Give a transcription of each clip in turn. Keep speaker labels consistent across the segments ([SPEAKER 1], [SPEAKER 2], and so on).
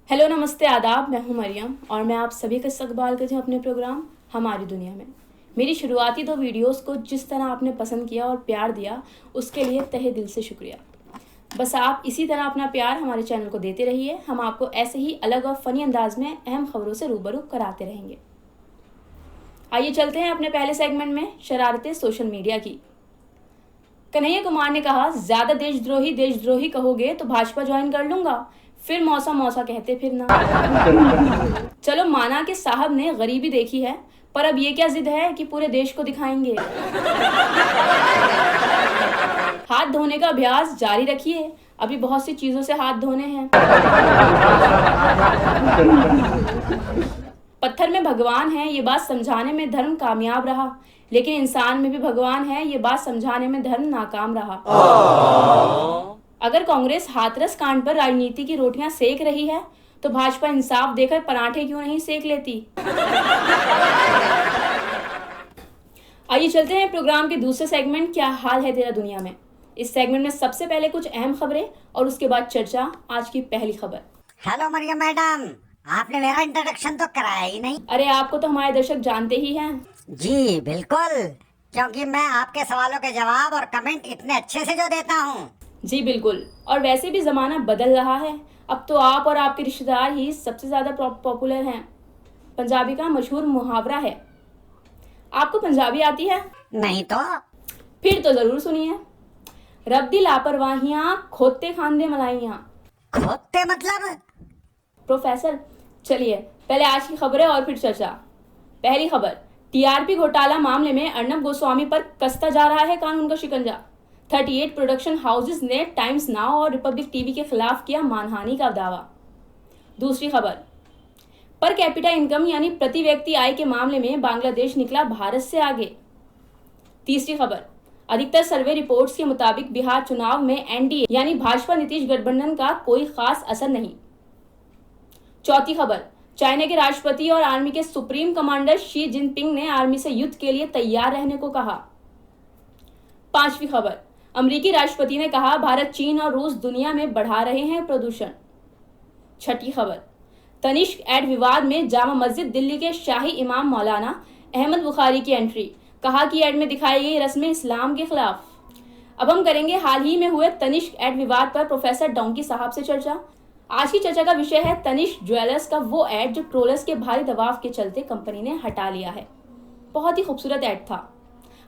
[SPEAKER 1] Hello, नमस्ते, आदाब। मैं हूं मरियम और मैं आप सभी का इस्तकबाल करती हूं अपने प्रोग्राम हमारी दुनिया में। मेरी शुरुआती 2 वीडियोस को जिस तरह आपने पसंद किया और प्यार दिया, उसके लिए तहे दिल से शुक्रिया। बस आप इसी तरह अपना प्यार हमारे चैनल को देते रहिए। हम आपको ऐसे ही अलग और फ़नी अंदाज में अहम खबरों से रूबरू कराते रहेंगे। आइए चलते हैं अपने पहले सेगमेंट में, शरारतें सोशल मीडिया की। कन्हैया कुमार ने कहा, ज़्यादा देशद्रोही कहोगे तो भाजपा ज्वाइन कर लूंगा, फिर मौसा मौसा कहते फिरना। चलो, माना कि साहब ने गरीबी देखी है, पर अब ये क्या जिद है कि पूरे देश को दिखाएंगे। हाथ धोने का अभ्यास जारी रखिए, अभी बहुत सी चीजों से हाथ धोने हैं। पत्थर में भगवान है, ये बात समझाने में धर्म कामयाब रहा, लेकिन इंसान में भी भगवान है, ये बात समझाने में धर्म नाकाम रहा। अगर कांग्रेस हाथरस कांड पर राजनीति की रोटियां सेक रही है, तो भाजपा इंसाफ देकर पराठे क्यों नहीं सेक लेती। आइए चलते हैं प्रोग्राम के दूसरे सेगमेंट, क्या हाल है तेरा दुनिया में। इस सेगमेंट में सबसे पहले कुछ अहम खबरें और उसके बाद चर्चा। आज की पहली खबर।
[SPEAKER 2] हेलो मरियम मैडम, आपने मेरा इंट्रोडक्शन तो कराया ही नहीं।
[SPEAKER 1] अरे, आपको तो हमारे दर्शक जानते ही हैं।
[SPEAKER 2] जी बिल्कुल, क्योंकि मैं आपके सवालों के जवाब और कमेंट इतने अच्छे से जो देता हूँ।
[SPEAKER 1] जी बिल्कुल, और वैसे भी ज़माना बदल रहा है। अब तो आप और आपके रिश्तेदार ही सबसे ज़्यादा पॉपुलर हैं। पंजाबी का मशहूर मुहावरा है। आपको पंजाबी आती है?
[SPEAKER 2] नहीं तो।
[SPEAKER 1] फिर तो ज़रूर सुनिए। रब दी लापरवाहियां, खोते खांदे मलाइयां।
[SPEAKER 2] खोते मतलब?
[SPEAKER 1] प्रोफेसर, चलिए पहले आज की खबरें और फिर चर्चा। पहली खबर, टीआरपी घोटाला मामले में अर्नब गोस्वामी पर कसता जा रहा है कानून का शिकंजा। 38 प्रोडक्शन हाउसेस ने टाइम्स नाउ और रिपब्लिक टीवी के खिलाफ किया मानहानि का दावा। दूसरी खबर, पर कैपिटा इनकम यानी प्रति व्यक्ति आय के मामले में बांग्लादेश निकला भारत से आगे। तीसरी खबर, अधिकतर सर्वे रिपोर्ट्स के मुताबिक बिहार चुनाव में एनडीए यानी भाजपा नीतीश गठबंधन का कोई खास असर नहीं। चौथी खबर, चाइना के राष्ट्रपति और आर्मी के सुप्रीम कमांडर शी जिनपिंग ने आर्मी से युद्ध के लिए तैयार रहने को कहा। पांचवी खबर, अमेरिकी राष्ट्रपति ने कहा, भारत, चीन और रूस दुनिया में बढ़ा रहे हैं प्रदूषण। छठी खबर, तनिष्क एड विवाद में जामा मस्जिद दिल्ली के शाही इमाम मौलाना अहमद बुखारी की एंट्री, कहा कि एड में दिखाई गई रस्में इस्लाम के खिलाफ। अब हम करेंगे हाल ही में हुए तनिष्क एड विवाद पर प्रोफेसर डोंकी साहब से चर्चा। आज की चर्चा का विषय है तनिष्क ज्वेलर्स का वो एड जो ट्रोलर्स के भारी दबाव के चलते कंपनी ने हटा लिया है। बहुत ही खूबसूरत एड था।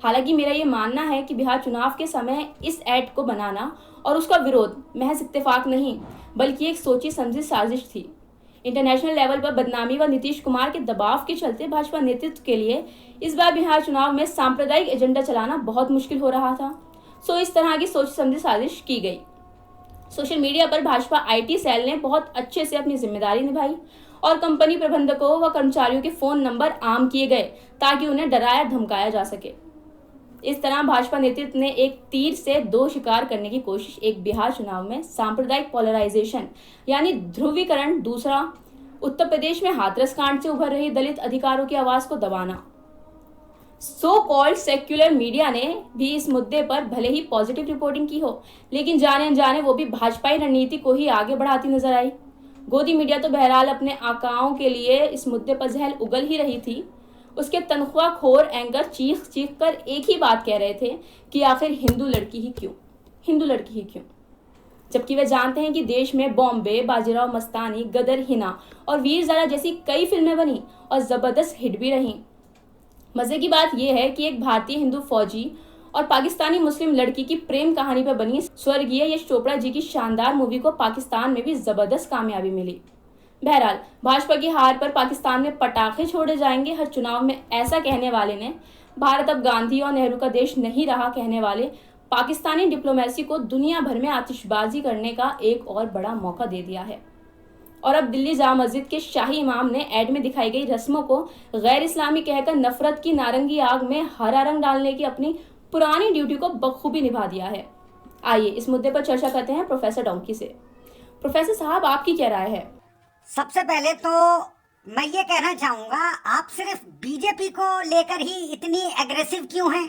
[SPEAKER 1] हालांकि मेरा ये मानना है कि बिहार चुनाव के समय इस एड को बनाना और उसका विरोध महज इत्तेफाक नहीं, बल्कि एक सोची समझी साजिश थी। इंटरनेशनल लेवल पर बदनामी व नीतीश कुमार के दबाव के चलते भाजपा नेतृत्व के लिए इस बार बिहार चुनाव में सांप्रदायिक एजेंडा चलाना बहुत मुश्किल हो रहा था। सो इस तरह की सोची समझी साजिश की गई। सोशल मीडिया पर भाजपा आईटी सेल ने बहुत अच्छे से अपनी जिम्मेदारी निभाई और कंपनी प्रबंधकों व कर्मचारियों के फोन नंबर आम किए गए ताकि उन्हें डराया धमकाया जा सके। इस तरह भाजपा नेतृत्व ने एक तीर से 2 शिकार करने की कोशिश, एक बिहार चुनाव में सांप्रदायिक पोलराइजेशन यानी ध्रुवीकरण, दूसरा उत्तर प्रदेश में हाथरस कांड से उभर रही दलित अधिकारों की आवाज को दबाना। सो कॉल्ड सेक्युलर मीडिया ने भी इस मुद्दे पर भले ही पॉजिटिव रिपोर्टिंग की हो, लेकिन जाने अनजाने वो भी भाजपाई रणनीति को ही आगे बढ़ाती नजर आई। गोदी मीडिया तो बहरहाल अपने आकाओं के लिए इस मुद्दे पर जहल उगल ही रही थी। उसके तनख्वाहखोर एंकर चीख चीख कर एक ही बात कह रहे थे कि आखिर हिंदू लड़की ही क्यों, जबकि वे जानते हैं कि देश में बॉम्बे, बाजीराव मस्तानी, गदर, हिना और वीर ज़ारा जैसी कई फिल्में बनी और जबरदस्त हिट भी रहीं। मजे की बात यह है कि एक भारतीय हिंदू फौजी और पाकिस्तानी मुस्लिम लड़की की प्रेम कहानी पर बनी स्वर्गीय यश चोपड़ा जी की शानदार मूवी को पाकिस्तान में भी जबरदस्त कामयाबी मिली। बहरहाल, भाजपा की हार पर पाकिस्तान में पटाखे छोड़े जाएंगे हर चुनाव में, ऐसा कहने वाले ने भारत अब गांधी और नेहरू का देश नहीं रहा कहने वाले पाकिस्तानी डिप्लोमेसी को दुनिया भर में आतिशबाजी करने का एक और बड़ा मौका दे दिया है। और अब दिल्ली जामा मस्जिद के शाही इमाम ने एड में दिखाई गई रस्मों को गैर इस्लामी कहकर नफरत की नारंगी आग में हरा रंग डालने की अपनी पुरानी ड्यूटी को बखूबी निभा दिया है। आइए इस मुद्दे पर चर्चा करते हैं प्रोफेसर डोंकी से। प्रोफेसर साहब, आपकी क्या राय है?
[SPEAKER 2] सबसे पहले तो मैं ये कहना चाहूंगा, आप सिर्फ बीजेपी को लेकर ही इतनी एग्रेसिव क्यों हैं?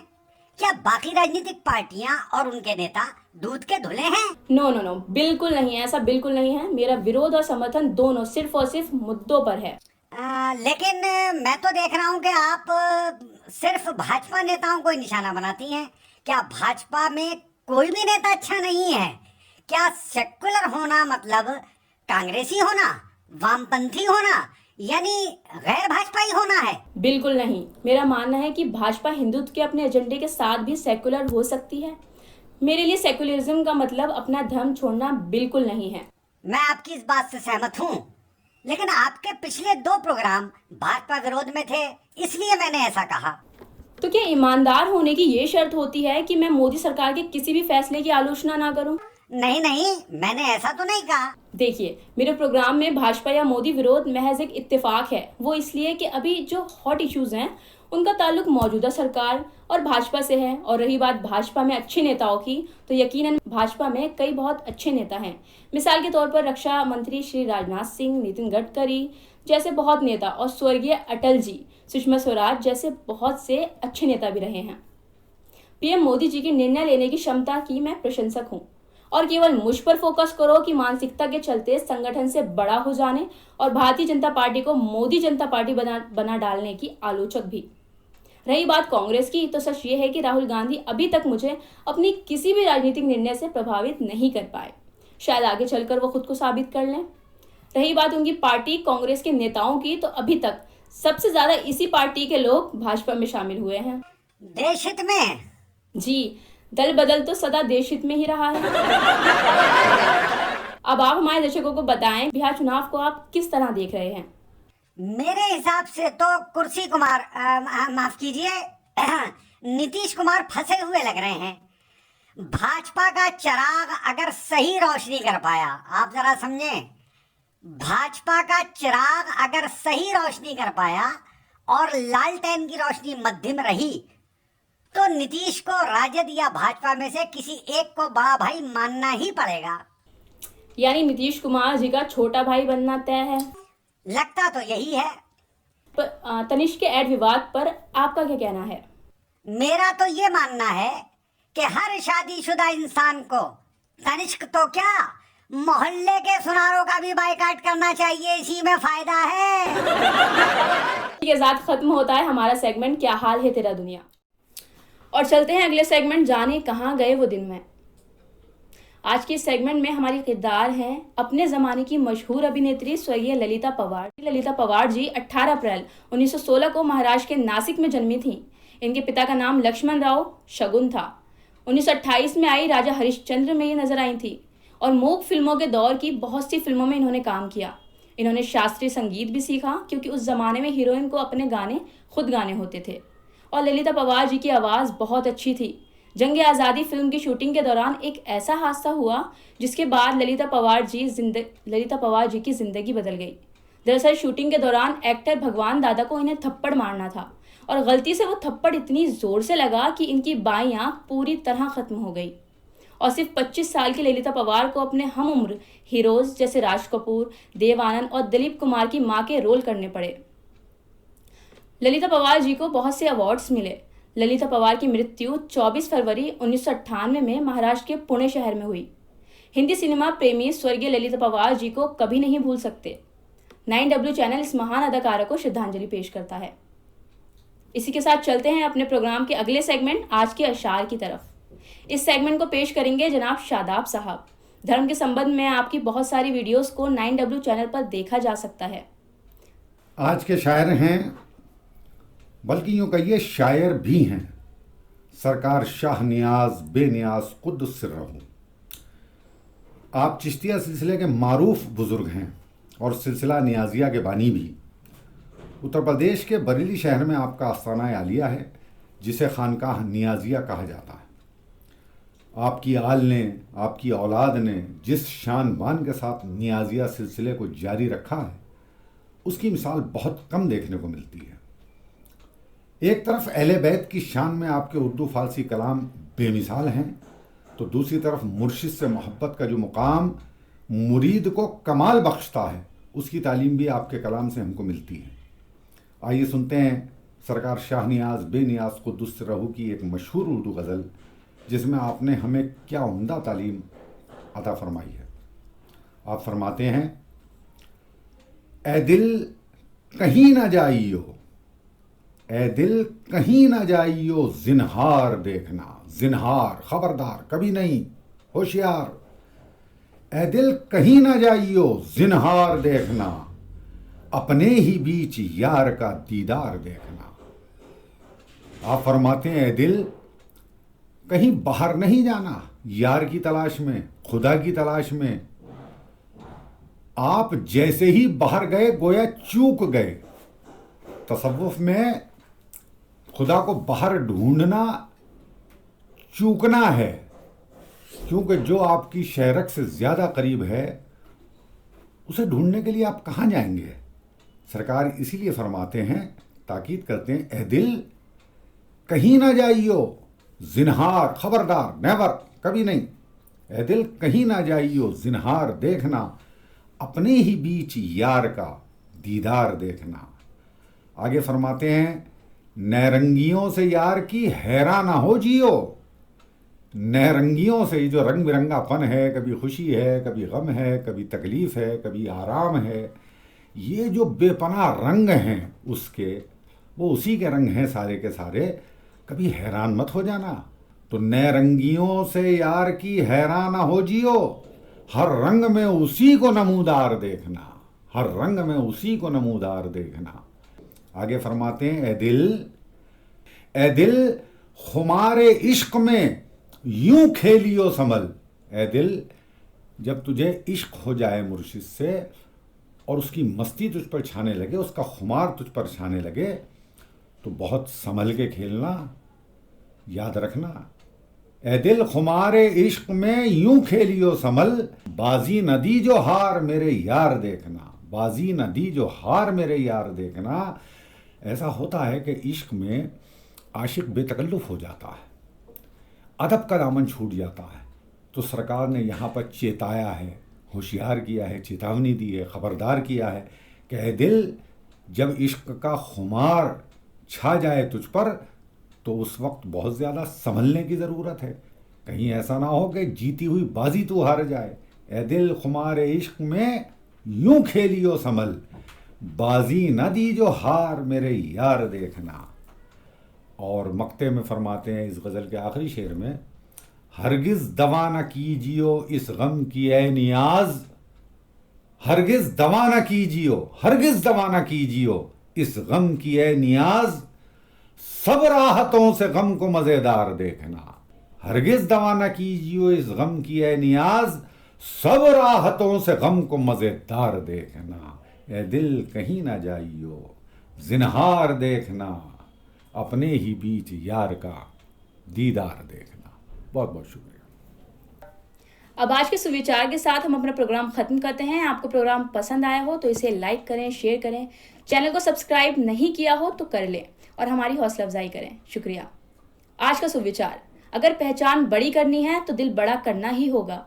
[SPEAKER 2] क्या बाकी राजनीतिक पार्टियां और उनके नेता दूध के धुले हैं?
[SPEAKER 1] नो नो नो, बिल्कुल नहीं है, ऐसा बिल्कुल नहीं है। मेरा विरोध और समर्थन दोनों सिर्फ और सिर्फ मुद्दों पर है।
[SPEAKER 2] लेकिन मैं तो देख रहा हूं कि आप सिर्फ भाजपा नेताओं को ही निशाना बनाती हैं। क्या भाजपा में कोई भी नेता अच्छा नहीं है? क्या सेक्युलर होना मतलब कांग्रेसी होना, वामपंथी होना, यानी गैर भाजपाई होना है?
[SPEAKER 1] बिल्कुल नहीं। मेरा मानना है कि भाजपा हिंदुत्व के अपने एजेंडे के साथ भी सेक्युलर हो सकती है। मेरे लिए सेक्युलरिज्म का मतलब अपना धर्म छोड़ना बिल्कुल नहीं है।
[SPEAKER 2] मैं आपकी इस बात से सहमत हूँ, लेकिन आपके पिछले 2 प्रोग्राम भाजपा विरोध में थे, इसलिए मैंने ऐसा कहा।
[SPEAKER 1] तो क्या ईमानदार होने की ये शर्त होती है कि मैं मोदी सरकार के किसी भी फैसले की आलोचना ना करूं?
[SPEAKER 2] नहीं नहीं, मैंने ऐसा तो नहीं कहा।
[SPEAKER 1] देखिए, मेरे प्रोग्राम में भाजपा या मोदी विरोध महज एक इत्तेफाक है। वो इसलिए कि अभी जो हॉट इश्यूज हैं उनका ताल्लुक मौजूदा सरकार और भाजपा से है। और रही बात भाजपा में अच्छे नेताओं की, तो यकीनन भाजपा में कई बहुत अच्छे नेता हैं। मिसाल के तौर पर रक्षा मंत्री श्री राजनाथ सिंह, नितिन गडकरी जैसे बहुत नेता, और स्वर्गीय अटल जी, सुषमा स्वराज जैसे बहुत से अच्छे नेता भी रहे हैं। पीएम मोदी जी की निर्णय लेने की क्षमता की मैं प्रशंसक हूँ, और केवल मुझ पर फोकस करो कि मानसिकता के चलते संगठन से बड़ा हो जाने और भारतीय जनता पार्टी को मोदी जनता पार्टी बना डालने की आलोचक भी। रही बात कांग्रेस की, तो सच ये है कि राहुल गांधी अभी तक मुझे अपनी किसी भी राजनीतिक निर्णय से प्रभावित नहीं कर पाए। शायद आगे चलकर वो खुद को साबित कर लें। रही बात उनकी पार्टी कांग्रेस के नेताओं की, तो अभी तक सबसे ज्यादा इसी पार्टी के लोग भाजपा में शामिल हुए हैं।
[SPEAKER 2] देश हित में?
[SPEAKER 1] जी, दल बदल तो सदा देश हित में ही रहा है। अब आप हमारे दर्शकों को बताएं, बिहार चुनाव को आप किस तरह देख रहे हैं?
[SPEAKER 2] मेरे हिसाब से तो कुर्सी कुमार, माफ कीजिए, नीतीश कुमार फंसे हुए लग रहे हैं। भाजपा का चिराग अगर सही रोशनी कर पाया, आप जरा समझें, भाजपा का चिराग अगर सही रोशनी कर पाया और लालटेन की रोशनी मध्यम रही, तो नीतीश को राजद या भाजपा में से किसी एक को बड़ा भाई मानना ही पड़ेगा।
[SPEAKER 1] यानी नीतीश कुमार जी का छोटा भाई बनना तय है।
[SPEAKER 2] लगता तो यही है।
[SPEAKER 1] पर तनिष्क के ऐड विवाद पर आपका क्या कहना है?
[SPEAKER 2] मेरा तो ये मानना है कि हर शादीशुदा इंसान को, तनिष्क तो क्या, मोहल्ले के सुनारों का भी बाइकाट करना चाहिए, इसी में फायदा है।
[SPEAKER 1] के साथ खत्म होता है हमारा सेगमेंट क्या हाल है तेरा दुनिया, और चलते हैं अगले सेगमेंट जाने कहाँ गए वो दिन में। आज के सेगमेंट में हमारी किरदार हैं अपने ज़माने की मशहूर अभिनेत्री स्वर्गीय ललिता पवार। ललिता पवार जी 18 अप्रैल 1916 को महाराष्ट्र के नासिक में जन्मी थीं। इनके पिता का नाम लक्ष्मण राव शगुन था। 1928 में आई राजा हरिश्चंद्र में ये नजर आई थी, और मूक फिल्मों के दौर की बहुत सी फिल्मों में इन्होंने काम किया। इन्होंने शास्त्रीय संगीत भी सीखा, क्योंकि उस जमाने में हीरोइन को अपने गाने खुद गाने होते थे। और ललिता पवार जी की आवाज़ बहुत अच्छी थी। जंग आज़ादी फिल्म की शूटिंग के दौरान एक ऐसा हादसा हुआ जिसके बाद ललिता पवार जी की जिंदगी बदल गई। दरअसल शूटिंग के दौरान एक्टर भगवान दादा को इन्हें थप्पड़ मारना था, और गलती से वो थप्पड़ इतनी जोर से लगा कि इनकी बाईं आंख पूरी तरह खत्म हो गई। और सिर्फ 25 साल की ललिता पवार को अपने हम उम्र हीरोज जैसे राज कपूर, देव आनंद और दिलीप कुमार की मां के रोल करने पड़े। ललिता पवार जी को बहुत से अवार्ड्स मिले। ललिता पवार की मृत्यु 24 फरवरी 1998 में महाराष्ट्र के पुणे शहर में हुई। हिंदी सिनेमा प्रेमी स्वर्गीय ललिता पवार जी को कभी नहीं भूल सकते। 9W चैनल इस महान अदाकारा को श्रद्धांजलि पेश करता है। इसी के साथ चलते हैं अपने प्रोग्राम के अगले सेगमेंट आज के अशार की तरफ। इस सेगमेंट को पेश करेंगे जनाब शादाब साहब। धर्म के संबंध में आपकी बहुत सारी वीडियोस को 9W चैनल पर देखा जा सकता है।
[SPEAKER 3] आज के शायर हैं, बल्कि यूँ कहिए शायर भी हैं, सरकार शाह नियाज बेनियाज कुद्दुस सिर्रहू। आप चिश्तिया सिलसिले के मारूफ बुजुर्ग हैं और सिलसिला नियाजिया के बानी भी। उत्तर प्रदेश के बरेली शहर में आपका आस्थाना आलिया है, जिसे खानकाह नियाजिया कहा जाता है। आपकी आल ने, आपकी औलाद ने जिस शान बान के साथ नियाजिया सिलसिले को जारी रखा है, उसकी मिसाल बहुत कम देखने को मिलती है। एक तरफ अहले बैत की शान में आपके उर्दू फारसी कलाम बेमिसाल हैं, तो दूसरी तरफ मुर्शिद से मोहब्बत का जो मुकाम मुरीद को कमाल बख्शता है, उसकी तालीम भी आपके कलाम से हमको मिलती है। आइए सुनते हैं सरकार शाहनियाज बेनियाज कुद्दुस रहू की एक मशहूर उर्दू गज़ल, जिसमें आपने हमें क्या उम्दा तालीम अता फरमाई है। आप फरमाते हैं, ए दिल कहीं ना जाइयो, ए दिल कहीं ना जाइयो, जिन्हार देखना, जिन्हार, खबरदार, कभी नहीं, होशियार। ए दिल कहीं ना जाइयो, जिन्हार देखना, अपने ही बीच यार का दीदार देखना। आप फरमाते हैं, ए दिल कहीं बाहर नहीं जाना यार की तलाश में, खुदा की तलाश में। आप जैसे ही बाहर गए गोया चूक गए। तसव्वुफ में खुदा को बाहर ढूंढना चूकना है, क्योंकि जो आपकी शहरक से ज़्यादा करीब है उसे ढूंढने के लिए आप कहाँ जाएंगे। सरकार इसीलिए फरमाते हैं, ताकीद करते हैं, ए दिल कहीं ना जाइयो, जिन्हार, खबरदार, नेवर, कभी नहीं। ए दिल कहीं ना जाइयो, जिन्हार देखना, अपने ही बीच यार का दीदार देखना। आगे फरमाते हैं, नैरंगियों से यार की हैरान ना हो जियो। नैरंगियों से, जो रंग बिरंगापन है, कभी खुशी है, कभी गम है, कभी तकलीफ है, कभी आराम है, ये जो बेपनाह रंग हैं उसके, वो उसी के रंग हैं सारे के सारे। कभी हैरान मत हो जाना। तो नैरंगियों से यार की हैरान ना हो जियो, हर रंग में उसी को नमूदार देखना, हर रंग में उसी को नमूदार देखना। आगे फरमाते हैं, ए दिल खुमारे इश्क में यूं खेलियो संभल। ए दिल, जब तुझे इश्क हो जाए मुर्शिद से और उसकी मस्ती तुझ पर छाने लगे, उसका खुमार तुझ पर छाने लगे, तो बहुत संभल के खेलना, याद रखना। ए दिल खुमारे इश्क में यूं खेलियो संभल, बाजी न दी जो हार मेरे यार देखना, बाजी न दी जो हार मेरे यार देखना। ऐसा होता है कि इश्क में आशिक बेतकल्लुफ हो जाता है, अदब का दामन छूट जाता है। तो सरकार ने यहाँ पर चेताया है, होशियार किया है, चेतावनी दी है, खबरदार किया है कि ए दिल, जब इश्क का खुमार छा जाए तुझ पर तो उस वक्त बहुत ज़्यादा संभलने की ज़रूरत है। कहीं ऐसा ना हो कि जीती हुई बाजी तू हार जाए। ए दिल खुमारे इश्क में यूं खेलियो संभल, बाजी न दी जो हार मेरे यार देखना। और मक्ते में फरमाते हैं इस गज़ल के आखिरी शेर में, हरगिज़ दवा न कीजियो इस गम की ए नियाज, हरगिज़ दवा न कीजियो, हरगिज़ दवा न कीजियो इस गम की ए नियाज, सब राहतों से गम को मज़ेदार देखना। हरगिज़ दवा न कीजियो इस गम की ए नियाज, सब राहतों से गम को मज़ेदार देखना। ए दिल कहीं ना जाइयो, जिन्हार देखना, अपने ही बीच यार का दीदार देखना। बहुत बहुत शुक्रिया।
[SPEAKER 1] अब आज के सुविचार के साथ हम अपना प्रोग्राम खत्म करते हैं। आपको प्रोग्राम पसंद आया हो तो इसे लाइक करें, शेयर करें, चैनल को सब्सक्राइब नहीं किया हो तो कर लें और हमारी हौसला अफजाई करें। शुक्रिया। आज का सुविचार, अगर पहचान बड़ी करनी है तो दिल बड़ा करना ही होगा।